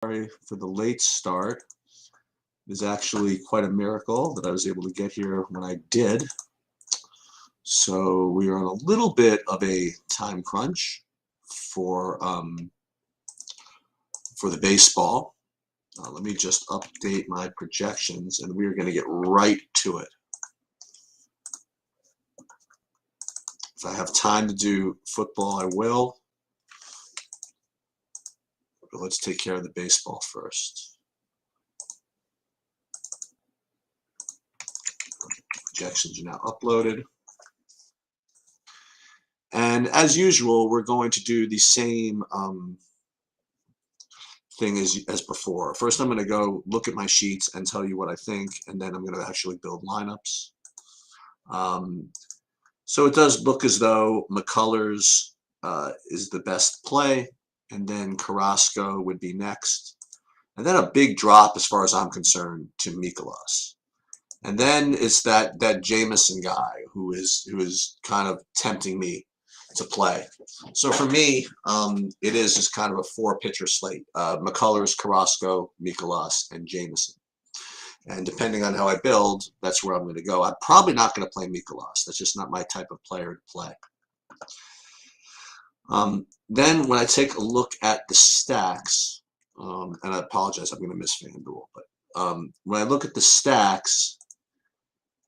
Sorry for the late start. It is actually quite a miracle that I was able to get here when I did. So we are on a little bit of a time crunch for um, for the baseball. Let me just update my projections, and we are going to get right to it. If I have time to do football, I will. But let's take care of the baseball first. Projections are now uploaded. And as usual, we're going to do the same thing as before. First, I'm going to go look at my sheets and tell you what I think, and then I'm going to actually build lineups. So it does look as though McCullers is the best play, and then Carrasco would be next. And then a big drop, as far as I'm concerned, to Mikolas. And then it's that Jameson guy who is kind of tempting me to play. So for me, it is just kind of a four-pitcher slate: McCullers, Carrasco, Mikolas, and Jameson. And depending on how I build, that's where I'm going to go. I'm probably not going to play Mikolas. That's just not my type of player to play. Then when I take a look at the stacks, and I apologize, I'm going to miss FanDuel, but when I look at the stacks,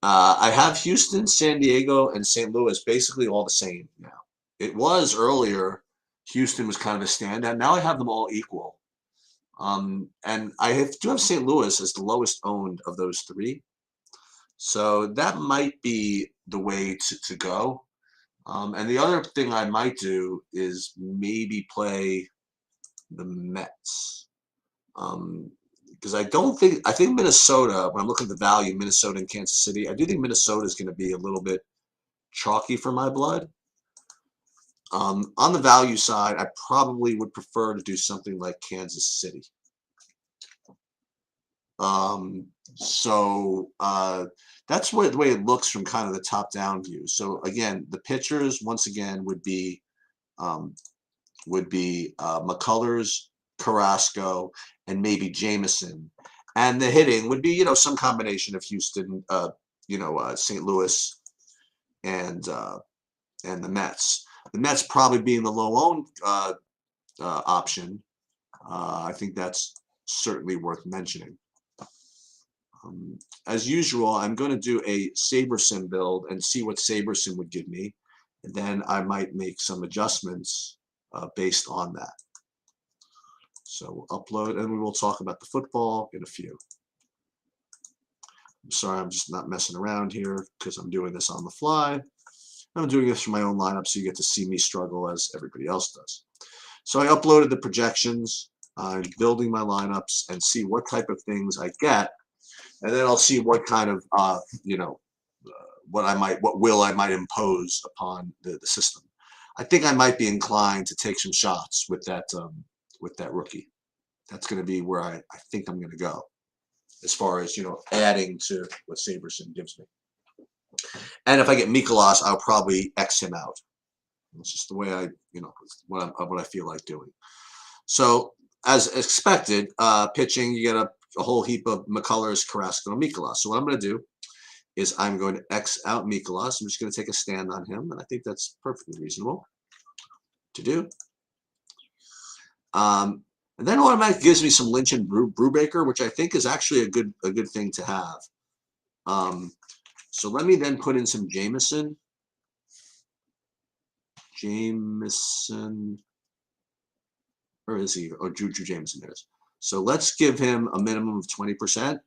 I have Houston, San Diego, and St. Louis basically all the same now. It was earlier, Houston was kind of a standout. Now I have them all equal. And I do have St. Louis as the lowest owned of those three. So that might be the way to go. And the other thing I might do is maybe play the Mets. Because I think Minnesota, when I'm looking at the value, Minnesota and Kansas City, I do think Minnesota is going to be a little bit chalky for my blood. On the value side, I probably would prefer to do something like Kansas City. That's the way it looks from kind of the top-down view. So again, the pitchers once again would be McCullers, Carrasco, and maybe Jameson, and the hitting would be some combination of Houston, St. Louis, and the Mets. The Mets probably being the low-owned option. I think that's certainly worth mentioning. As usual, I'm going to do a SaberSim build and see what SaberSim would give me, and then I might make some adjustments based on that. So we'll upload, and we will talk about the football in a few. I'm sorry, I'm just not messing around here because I'm doing this on the fly. I'm doing this for my own lineup, so you get to see me struggle as everybody else does. So I uploaded the projections. I'm building my lineups and see what type of things I get, and then I'll see what kind of what will I might impose upon the system. I think I might be inclined to take some shots with that rookie. That's going to be where I think I'm going to go, as far as adding to what SaberSim gives me. And if I get Mikolas, I'll probably X him out. It's just the way what I feel like doing. So as expected, pitching, you get a whole heap of McCullers, Carrasco, and Mikolas. So what I'm going to do is I'm going to X out Mikolas. I'm just going to take a stand on him, and I think that's perfectly reasonable to do. And then automatically gives me some Lynch and Brubaker, which I think is actually a good thing to have. So let me then put in some Jameson. Where is he? Oh, Drew Jameson there is. So let's give him a minimum of 20%.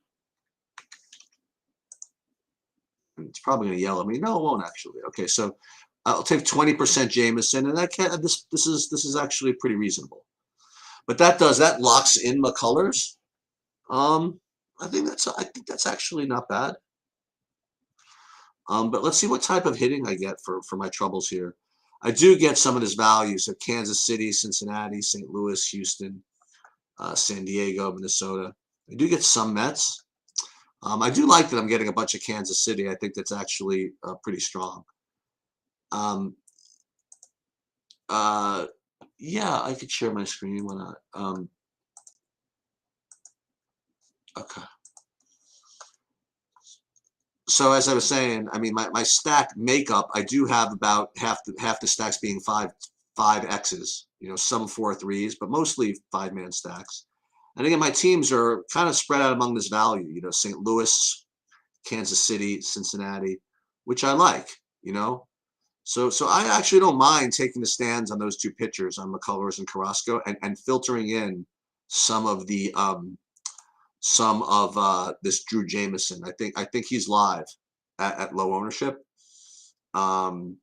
It's probably going to yell at me. No, it won't actually. Okay, so I'll take 20% Jameson, and this is actually pretty reasonable. But that locks in McCullers. I think that's actually not bad. But let's see what type of hitting I get for my troubles here. I do get some of this value. So Kansas City, Cincinnati, St. Louis, Houston, San Diego, Minnesota. I do get some Mets. I do like that I'm getting a bunch of Kansas City. I think that's actually pretty strong. Yeah, I could share my screen. Why not? Okay. So as I was saying, I mean, my stack makeup, I do have about half the stacks being five X's. You know, some 4 3s, but mostly 5-man stacks. And again, my teams are kind of spread out among this value. You know, St. Louis, Kansas City, Cincinnati, which I like. You know, so I actually don't mind taking the stands on those two pitchers, on McCullers and Carrasco, and filtering in some of the this Drew Jameson. I think he's live at low ownership. Um,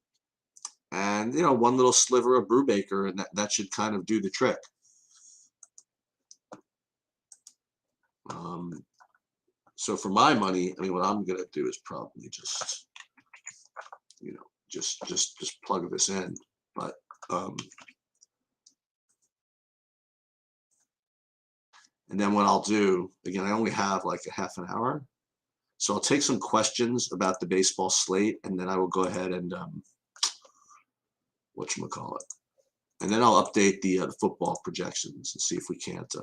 and you know, one little sliver of Brubaker, and that should kind of do the trick. So for my money, I mean, what I'm gonna do is probably just, you know, just plug this in. But and then what I'll do, again, I only have like a half an hour. So I'll take some questions about the baseball slate, and then I will go ahead and whatchamacallit. And then I'll update the football projections and see if we can't.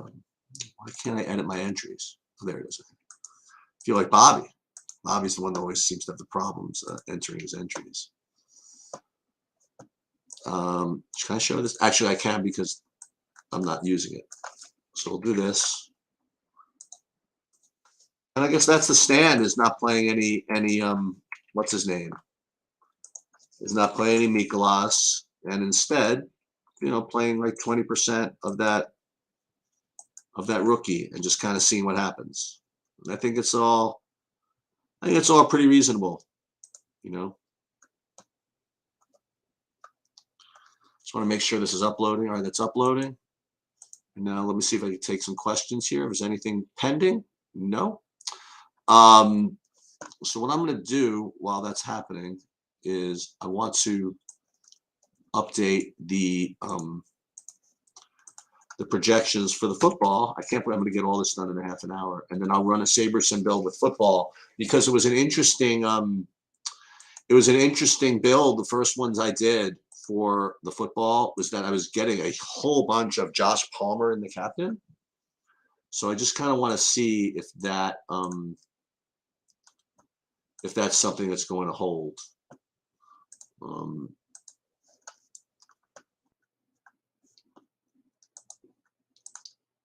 Why can't I edit my entries? Oh, there it is. I feel like Bobby. Bobby's the one that always seems to have the problems entering his entries. Can I show this? Actually, I can because I'm not using it. So we'll do this. And I guess that's the stand, is not playing any what's his name? Is not playing any Mikolas, and instead, you know, playing like 20% of that rookie and just kind of seeing what happens. And I think it's all pretty reasonable, you know. Just want to make sure this is uploading. All right, that's uploading. And now let me see if I can take some questions here. If there's anything pending, no. So what I'm going to do while that's happening is I want to update the projections for the football. I can't believe I'm going to get all this done in a half an hour, and then I'll run a Saberson build with football, because it was an interesting build. The first ones I did for the football was that I was getting a whole bunch of Josh Palmer in the captain. So I just kind of want to see if that's something that's going to hold.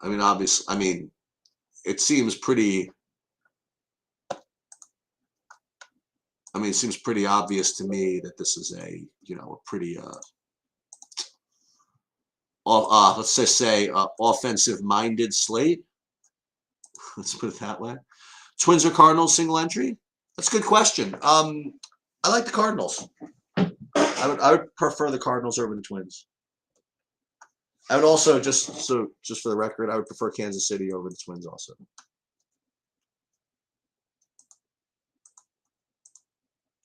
I mean, obviously, I mean, it seems pretty. I mean, it seems pretty obvious to me that this is a, you know, a pretty let's just say offensive-minded slate. Let's put it that way. Twins or Cardinals single entry? That's a good question. I like the Cardinals. I would prefer the Cardinals over the Twins. I would also, just for the record, I would prefer Kansas City over the Twins also.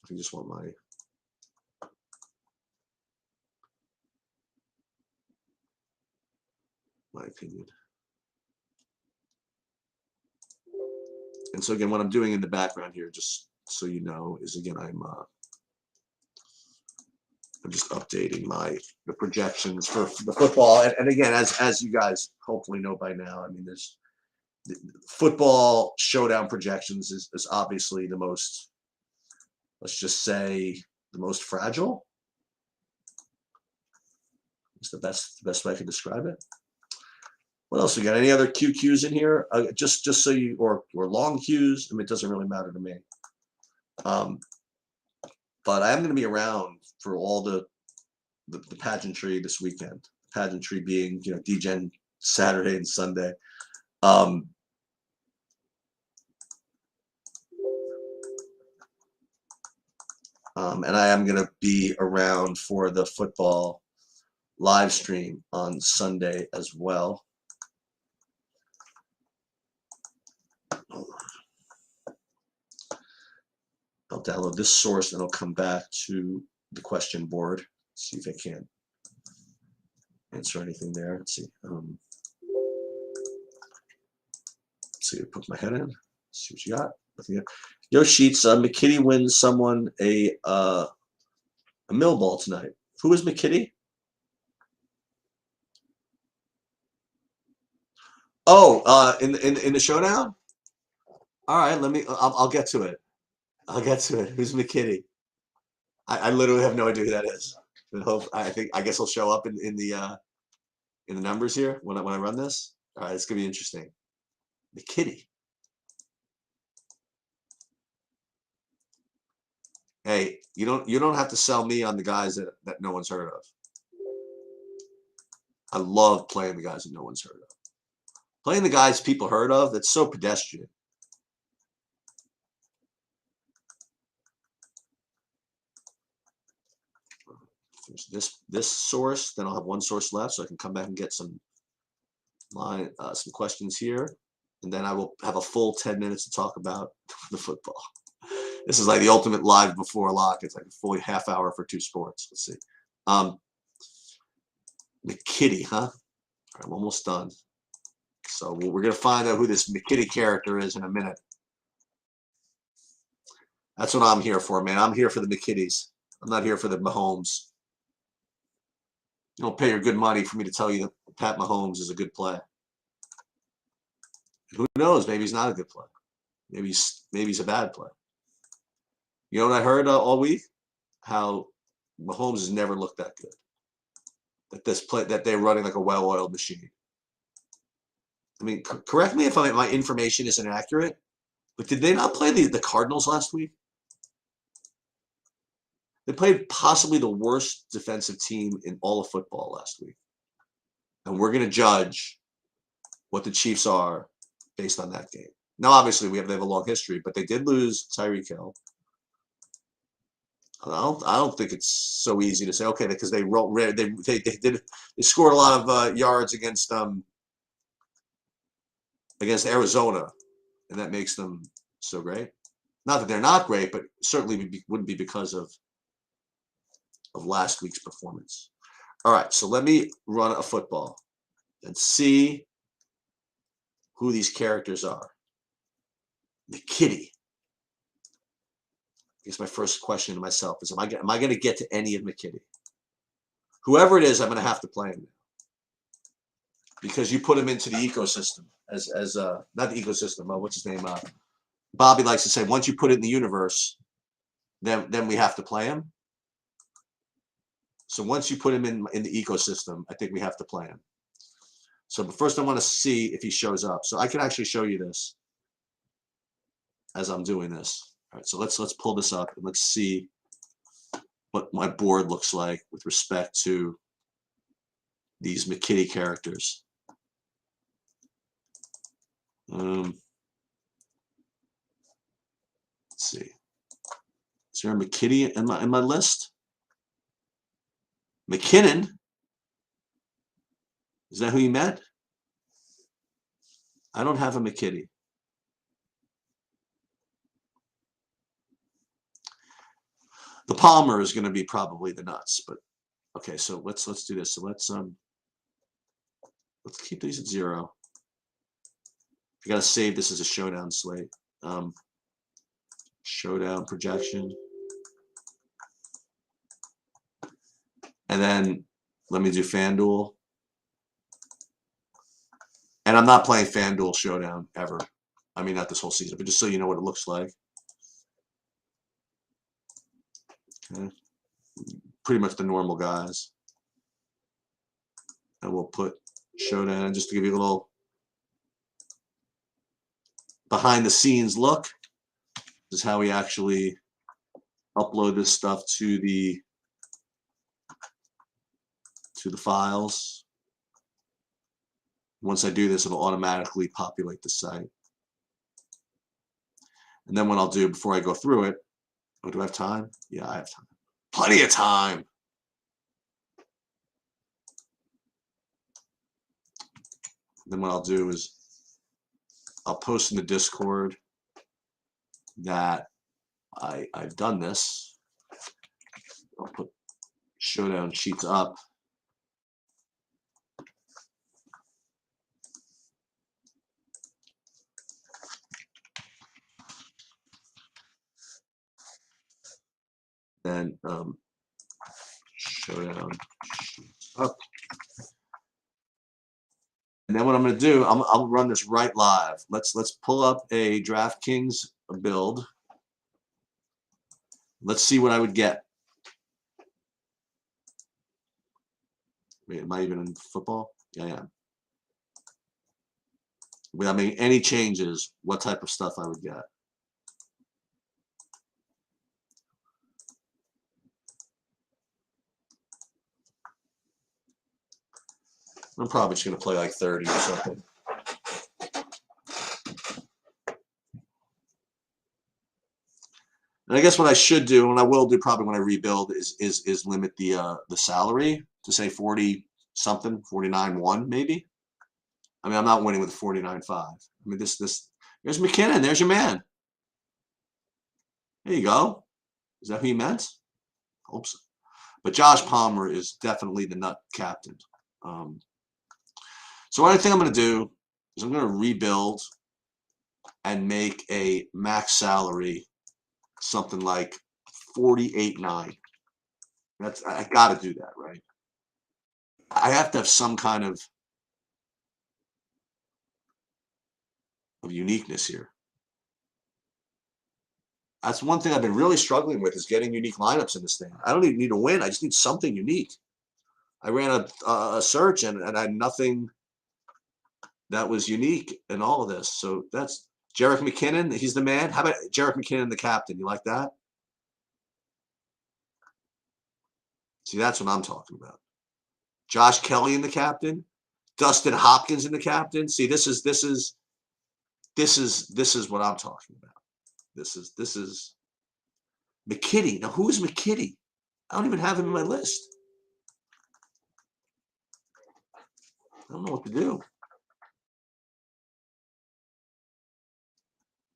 If you just want my opinion. And so again, what I'm doing in the background here, just so you know, is again I'm just updating the projections for the football. And again, as you guys hopefully know by now, I mean, there's the football showdown projections is obviously the most, let's just say, the most fragile. It's the best way I can describe it. What else we got? Any other QQs in here? Just so you, or long Qs. I mean, it doesn't really matter to me. But I am going to be around for all the pageantry this weekend. Pageantry being, you know, DGen Saturday and Sunday. And I am going to be around for the football live stream on Sunday as well. I'll download this source and I'll come back to the question board. See if I can answer anything there. Let's see. Let's see. Put my head in. See what you got. Yo, Sheets. McKitty wins someone a mill ball tonight. Who is McKitty? Oh, in the showdown. All right, I'll get to it. I'll get to it. Who's McKitty? I literally have no idea who that is. I guess he'll show up in the numbers here when I run this. All right, it's gonna be interesting. McKitty. Hey, you don't have to sell me on the guys that no one's heard of. I love playing the guys that no one's heard of. Playing the guys people heard of, that's so pedestrian. There's this source, then I'll have one source left, so I can come back and get some questions here, and then I will have a full 10 minutes to talk about the football. This is like the ultimate live before lock. It's like a fully half hour for 2 sports. Let's see. McKitty, huh? All right, I'm almost done. So we're going to find out who this McKitty character is in a minute. That's what I'm here for, man. I'm here for the McKitties. I'm not here for the Mahomes. You don't pay your good money for me to tell you that Pat Mahomes is a good play. And who knows? Maybe he's not a good play. Maybe he's a bad play. You know what I heard all week? How Mahomes has never looked that good. That they're running like a well-oiled machine. I mean, correct me if my information isn't accurate, but did they not play the Cardinals last week? They played possibly the worst defensive team in all of football last week. And we're going to judge what the Chiefs are based on that game. Now, obviously, they have a long history, but they did lose Tyreek Hill. I don't think it's so easy to say, okay, because they scored a lot of yards against Arizona, and that makes them so great. Not that they're not great, but certainly wouldn't be because of last week's performance. All right, so let me run a football and see who these characters are. McKitty. I guess my first question to myself is, am I going to get to any of McKitty? Whoever it is, I'm going to have to play him because you put him into the ecosystem as not the ecosystem. What's his name? Bobby likes to say, once you put it in the universe, then we have to play him. So once you put him in the ecosystem, I think we have to play him. So but first I want to see if he shows up. So I can actually show you this as I'm doing this. All right, so let's pull this up and let's see what my board looks like with respect to these McKitty characters. Let's see. Is there a McKitty in my list? McKinnon? Is that who you met? I don't have a McKitty. The Palmer is going to be probably the nuts, but okay. So let's do this. So let's keep these at 0. I got to save this as a showdown slate. Showdown projection, and then let me do FanDuel. And I'm not playing FanDuel Showdown ever. I mean, not this whole season, but just so you know what it looks like. Okay. Pretty much the normal guys. And we'll put Showdown just to give you a little behind the scenes look. This is how we actually upload this stuff to the files. Once I do this, it'll automatically populate the site. And then what I'll do before I go through it, do I have time? Yeah, I have time. Plenty of time. Then what I'll do is I'll post in the Discord that I've done this. I'll put Showdown sheets up. Then Showdown sheets up. And then what I'm going to do, I'll run this right live. Let's pull up a DraftKings build. Let's see what I would get. Wait, am I even in football? Yeah, I am. Without making any changes, what type of stuff I would get. I'm probably just going to play like 30 or something. And I guess what I should do, and I will do probably when I rebuild, is limit the salary to say 40 something, 49.1 maybe. I mean, I'm not winning with 49.5. I mean, there's McKinnon. There's your man. There you go. Is that who he meant? I hope so. But Josh Palmer is definitely the nut captain. So what I think I'm going to do is I'm going to rebuild and make a max salary something like 48.9. I got to do that, right? I have to have some kind of uniqueness here. That's one thing I've been really struggling with, is getting unique lineups in this thing. I don't even need to win. I just need something unique. I ran a search and I had nothing that was unique in all of this. So that's Jerick McKinnon. He's the man. How about Jerick McKinnon, the captain? You like that? See, that's what I'm talking about. Josh Kelly in the captain. Dustin Hopkins in the captain. See, this is what I'm talking about. This is McKitty. Now, who is McKitty? I don't even have him in my list. I don't know what to do.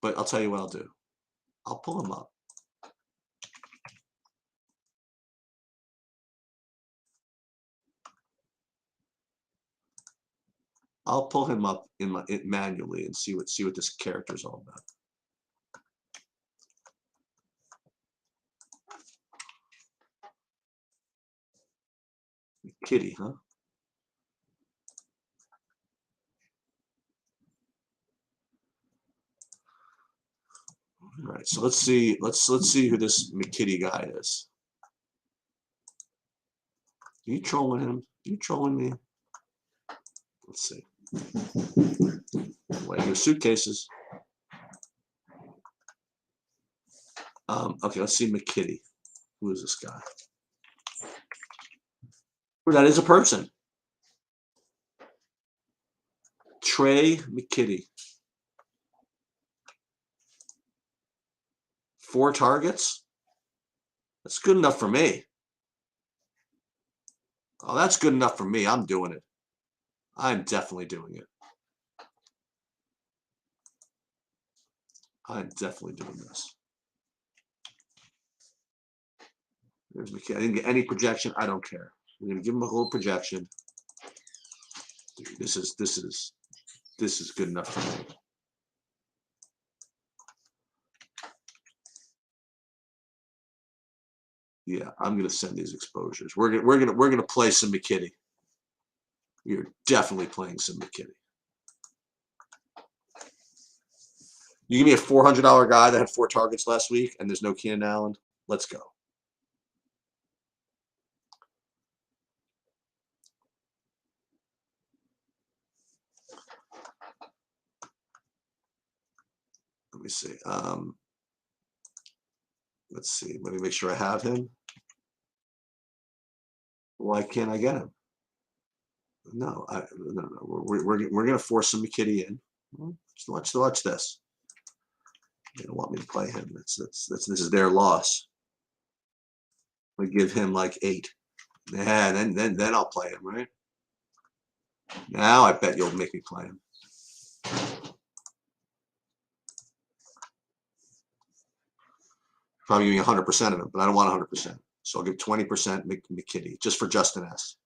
But I'll tell you what I'll do. I'll pull him up. I'll pull him up manually and see what this character is all about. Kitty, huh? All right, so let's see who this McKitty guy is. Are you trolling him? Are you trolling me? Let's see. Wait, your suitcases. Okay, let's see McKitty. Who is this guy? Oh, that is a person. Trey McKitty. 4 targets. That's good enough for me. Oh, that's good enough for me. I'm doing it. I'm definitely doing it. I'm definitely doing this. There's McKitty. I didn't get any projection. I don't care. We're gonna give him a little projection. Dude, this is good enough for me. Yeah, I'm gonna send these exposures. We're gonna play some McKitty. We are definitely playing some McKitty. You give me a $400 guy that had 4 targets last week, and there's no Keenan Allen. Let's go. Let me see. Let's see. Let me make sure I have him. Why can't I get him? No, no. We're gonna force some McKitty in. Just watch this. They don't want me to play him. This is their loss. We give him like 8. Yeah, then I'll play him, right? Now I bet you'll make me play him. Probably giving 100% of him, but I don't want 100%. So I'll give 20% McKitty just for Justin S.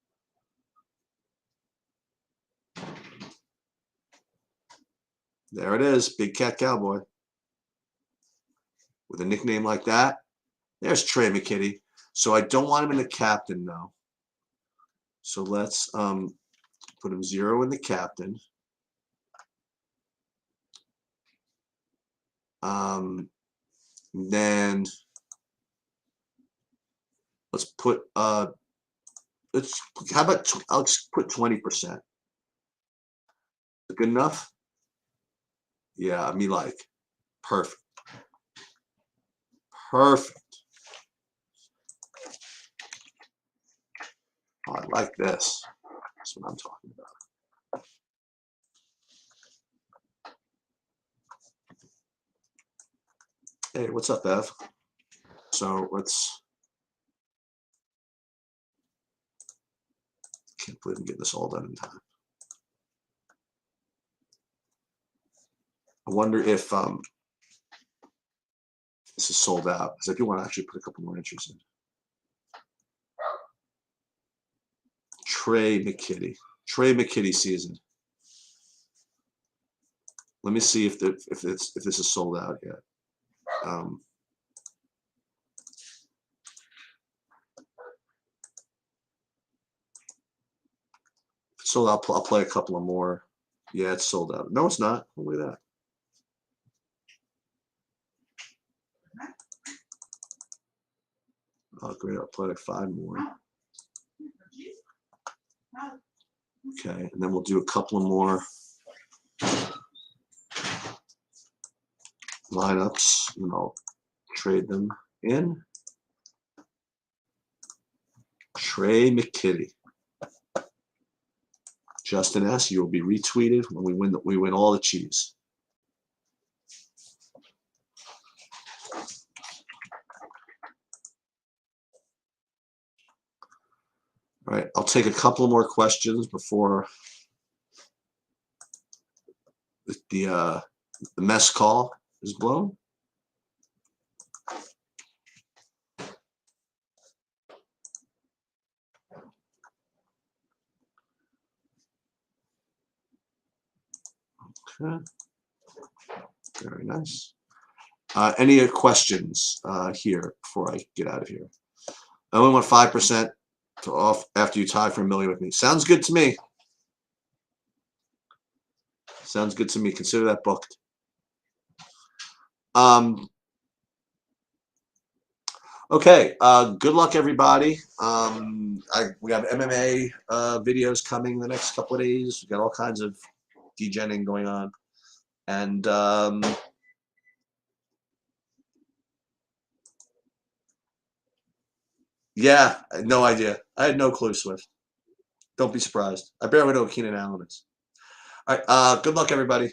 There it is, Big Cat Cowboy. With a nickname like that. There's Trey McKitty. So I don't want him in the captain now. So let's Put him 0 in the captain. Then let's put how about I'll put 20%. Good enough? Yeah, me like. Perfect. Perfect. Oh, I like this. That's what I'm talking about. Hey, what's up, Ev? So let's. Can't believe I'm getting this all done in time. I wonder if this is sold out. Because I do want to actually put a couple more entries in. Trey McKitty season. Let me see if this is sold out yet. So I'll play a couple of more. Yeah, it's sold out. No, it's not. Look at that. Oh, great. I'll play like 5 more. Okay, and then we'll do a couple of more lineups, and I'll trade them in. Trey McKitty. Justin S., you will be retweeted when we win all the cheese. All right, I'll take a couple more questions before the mess call is blown. Okay. Very nice. Any questions here before I get out of here? I only want 5% off after you tie for $1 million with me. Sounds good to me. Sounds good to me. Consider that booked. Okay. Good luck, everybody. We have MMA videos coming the next couple of days. We got all kinds of degenning going on, and yeah, no idea. I had no clue, Swift. Don't be surprised. I barely know who Keenan Allen is. All right. Good luck, everybody.